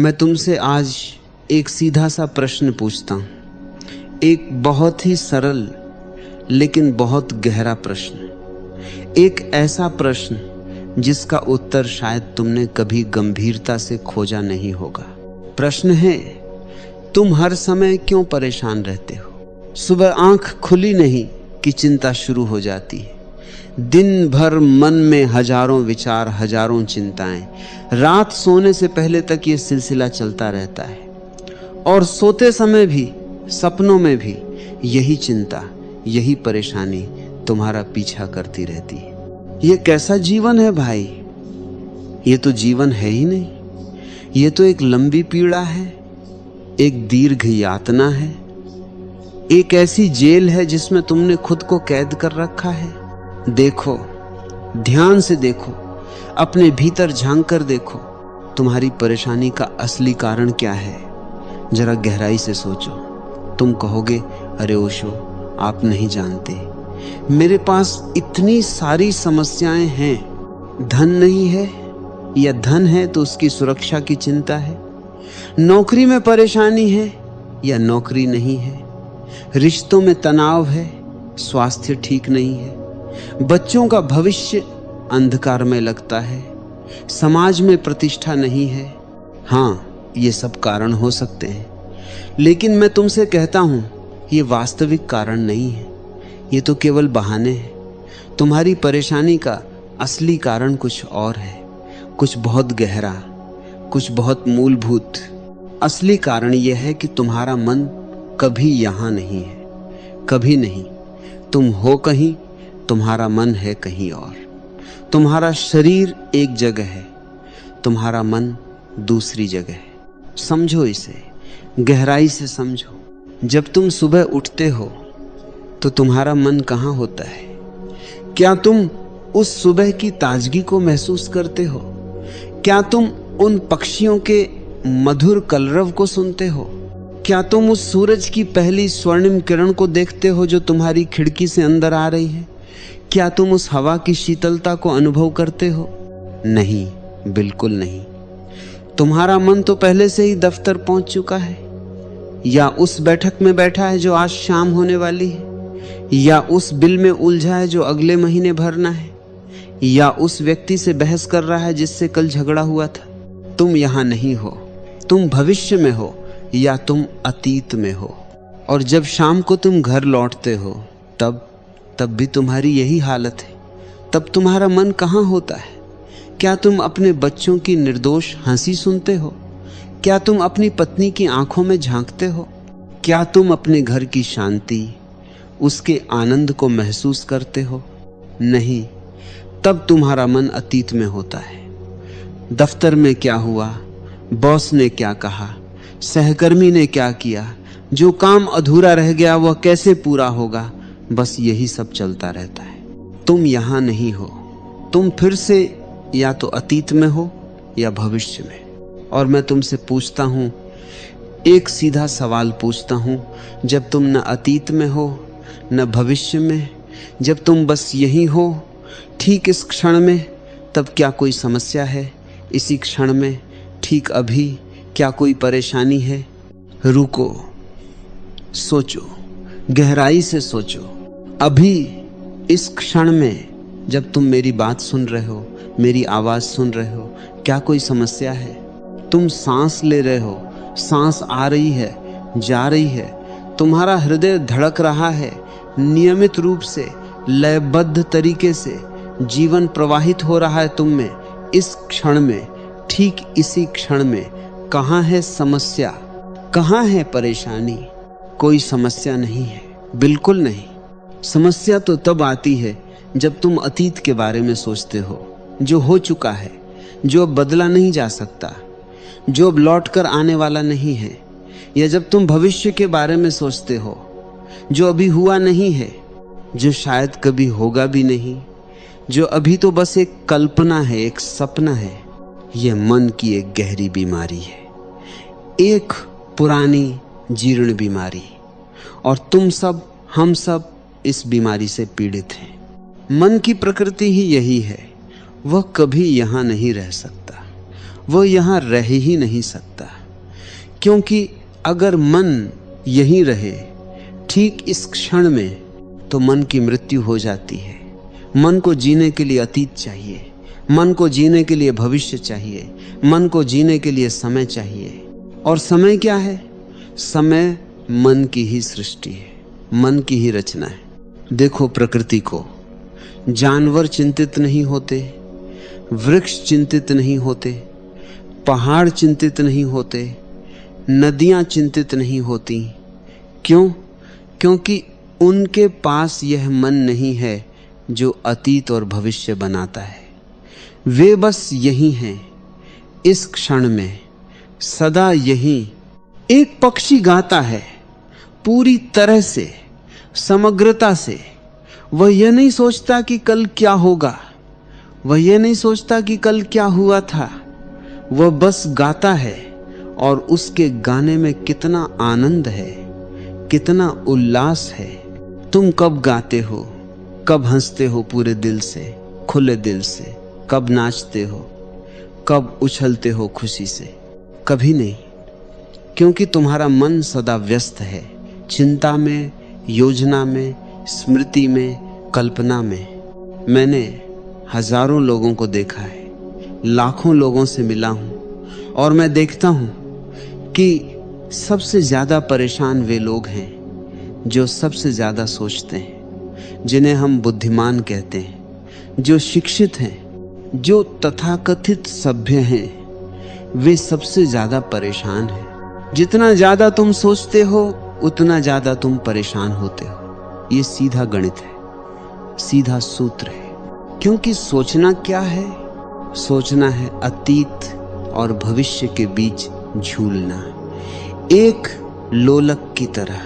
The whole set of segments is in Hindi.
मैं तुमसे आज एक सीधा सा प्रश्न पूछता हूं, एक बहुत ही सरल लेकिन बहुत गहरा प्रश्न, एक ऐसा प्रश्न जिसका उत्तर शायद तुमने कभी गंभीरता से खोजा नहीं होगा। प्रश्न है, तुम हर समय क्यों परेशान रहते हो? सुबह आंख खुली नहीं कि चिंता शुरू हो जाती है। दिन भर मन में हजारों विचार, हजारों चिंताएं। रात सोने से पहले तक ये सिलसिला चलता रहता है और सोते समय भी, सपनों में भी यही चिंता, यही परेशानी तुम्हारा पीछा करती रहती है। ये कैसा जीवन है भाई? ये तो जीवन है ही नहीं। ये तो एक लंबी पीड़ा है, एक दीर्घ यातना है, एक ऐसी जेल है जिसमें तुमने खुद को कैद कर रखा है। देखो, ध्यान से देखो, अपने भीतर झांक कर देखो, तुम्हारी परेशानी का असली कारण क्या है। जरा गहराई से सोचो। तुम कहोगे, अरे ओशो, आप नहीं जानते, मेरे पास इतनी सारी समस्याएं हैं। धन नहीं है, या धन है तो उसकी सुरक्षा की चिंता है। नौकरी में परेशानी है या नौकरी नहीं है। रिश्तों में तनाव है, स्वास्थ्य ठीक नहीं है। बच्चों का भविष्य अंधकार में लगता है। समाज में प्रतिष्ठा नहीं है। हाँ, ये सब कारण हो सकते हैं, लेकिन मैं तुमसे कहता हूं, ये वास्तविक कारण नहीं है। ये तो केवल बहाने हैं। तुम्हारी परेशानी का असली कारण कुछ और है, कुछ बहुत गहरा, कुछ बहुत मूलभूत। असली कारण यह है कि तुम्हारा मन कभी यहां नहीं है, कभी नहीं। तुम हो कहीं, तुम्हारा मन है कहीं और। तुम्हारा शरीर एक जगह है, तुम्हारा मन दूसरी जगह है। समझो इसे, गहराई से समझो। जब तुम सुबह उठते हो तो तुम्हारा मन कहाँ होता है? क्या तुम उस सुबह की ताजगी को महसूस करते हो? क्या तुम उन पक्षियों के मधुर कलरव को सुनते हो? क्या तुम उस सूरज की पहली स्वर्णिम किरण को देखते हो जो तुम्हारी खिड़की से अंदर आ रही है? क्या तुम उस हवा की शीतलता को अनुभव करते हो? नहीं, बिल्कुल नहीं। तुम्हारा मन तो पहले से ही दफ्तर पहुंच चुका है, या उस बैठक में बैठा है जो आज शाम होने वाली है, या उस बिल में उलझा है जो अगले महीने भरना है, या उस व्यक्ति से बहस कर रहा है जिससे कल झगड़ा हुआ था। तुम यहां नहीं हो, तुम भविष्य में हो या तुम अतीत में हो। और जब शाम को तुम घर लौटते हो तब भी तुम्हारी यही हालत है। तब तुम्हारा मन कहाँ होता है? क्या तुम अपने बच्चों की निर्दोष हंसी सुनते हो? क्या तुम अपनी पत्नी की आंखों में झांकते हो? क्या तुम अपने घर की शांति, उसके आनंद को महसूस करते हो? नहीं, तब तुम्हारा मन अतीत में होता है। दफ्तर में क्या हुआ, बॉस ने क्या कहा, सहकर्मी ने क्या किया, जो काम अधूरा रह गया वह कैसे पूरा होगा, बस यही सब चलता रहता है। तुम यहां नहीं हो, तुम फिर से या तो अतीत में हो या भविष्य में। और मैं तुमसे पूछता हूं, एक सीधा सवाल पूछता हूं, जब तुम न अतीत में हो न भविष्य में, जब तुम बस यही हो ठीक इस क्षण में, तब क्या कोई समस्या है? इसी क्षण में, ठीक अभी, क्या कोई परेशानी है? रुको, सोचो, गहराई से सोचो। अभी इस क्षण में जब तुम मेरी बात सुन रहे हो, मेरी आवाज सुन रहे हो, क्या कोई समस्या है? तुम सांस ले रहे हो, सांस आ रही है, जा रही है, तुम्हारा हृदय धड़क रहा है, नियमित रूप से, लयबद्ध तरीके से जीवन प्रवाहित हो रहा है तुम में। इस क्षण में, ठीक इसी क्षण में, कहाँ है समस्या? कहाँ है परेशानी? कोई समस्या नहीं है, बिल्कुल नहीं। समस्या तो तब आती है जब तुम अतीत के बारे में सोचते हो, जो हो चुका है, जो अब बदला नहीं जा सकता, जो अब लौट कर आने वाला नहीं है। या जब तुम भविष्य के बारे में सोचते हो, जो अभी हुआ नहीं है, जो शायद कभी होगा भी नहीं, जो अभी तो बस एक कल्पना है, एक सपना है। यह मन की एक गहरी बीमारी है, एक पुरानी जीर्ण बीमारी, और तुम सब, हम सब इस बीमारी से पीड़ित हैं। मन की प्रकृति ही यही है, वह कभी यहां नहीं रह सकता, वो यहां रह ही नहीं सकता, क्योंकि अगर मन यहीं रहे ठीक इस क्षण में, तो मन की मृत्यु हो जाती है। मन को जीने के लिए अतीत चाहिए, मन को जीने के लिए भविष्य चाहिए, मन को जीने के लिए समय चाहिए। और समय क्या है? समय मन की ही सृष्टि है, मन की ही रचना है। देखो प्रकृति को, जानवर चिंतित नहीं होते, वृक्ष चिंतित नहीं होते, पहाड़ चिंतित नहीं होते, नदियां चिंतित नहीं होती। क्यों? क्योंकि उनके पास यह मन नहीं है जो अतीत और भविष्य बनाता है। वे बस यही हैं, इस क्षण में, सदा यही। एक पक्षी गाता है पूरी तरह से, समग्रता से। वह यह नहीं सोचता कि कल क्या होगा, वह यह नहीं सोचता कि कल क्या हुआ था। वह बस गाता है, और उसके गाने में कितना आनंद है, कितना उल्लास है। तुम कब गाते हो, कब हंसते हो पूरे दिल से, खुले दिल से? कब नाचते हो, कब उछलते हो खुशी से? कभी नहीं, क्योंकि तुम्हारा मन सदा व्यस्त है, चिंता में, योजना में, स्मृति में, कल्पना में। मैंने हजारों लोगों को देखा है, लाखों लोगों से मिला हूं, और मैं देखता हूं कि सबसे ज्यादा परेशान वे लोग हैं जो सबसे ज्यादा सोचते हैं, जिन्हें हम बुद्धिमान कहते हैं, जो शिक्षित हैं, जो तथाकथित सभ्य हैं। वे सबसे ज्यादा परेशान हैं। जितना ज्यादा तुम सोचते हो, उतना ज्यादा तुम परेशान होते हो। ये सीधा गणित है, सीधा सूत्र है। क्योंकि सोचना क्या है? सोचना है अतीत और भविष्य के बीच झूलना, एक लोलक की तरह।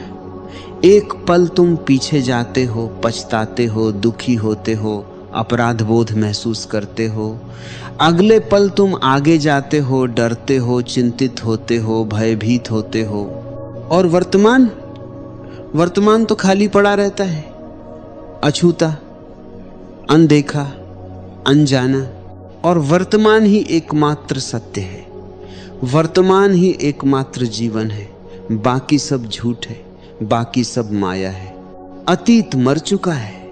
एक पल तुम पीछे जाते हो, पछताते हो, दुखी होते हो, अपराध बोध महसूस करते हो। अगले पल तुम आगे जाते हो, डरते हो, चिंतित होते हो, भयभीत होते हो। और वर्तमान तो खाली पड़ा रहता है, अछूता, अनदेखा, अनजाना। और वर्तमान ही एकमात्र सत्य है, वर्तमान ही एकमात्र जीवन है। बाकी सब झूठ है, बाकी सब माया है। अतीत मर चुका है,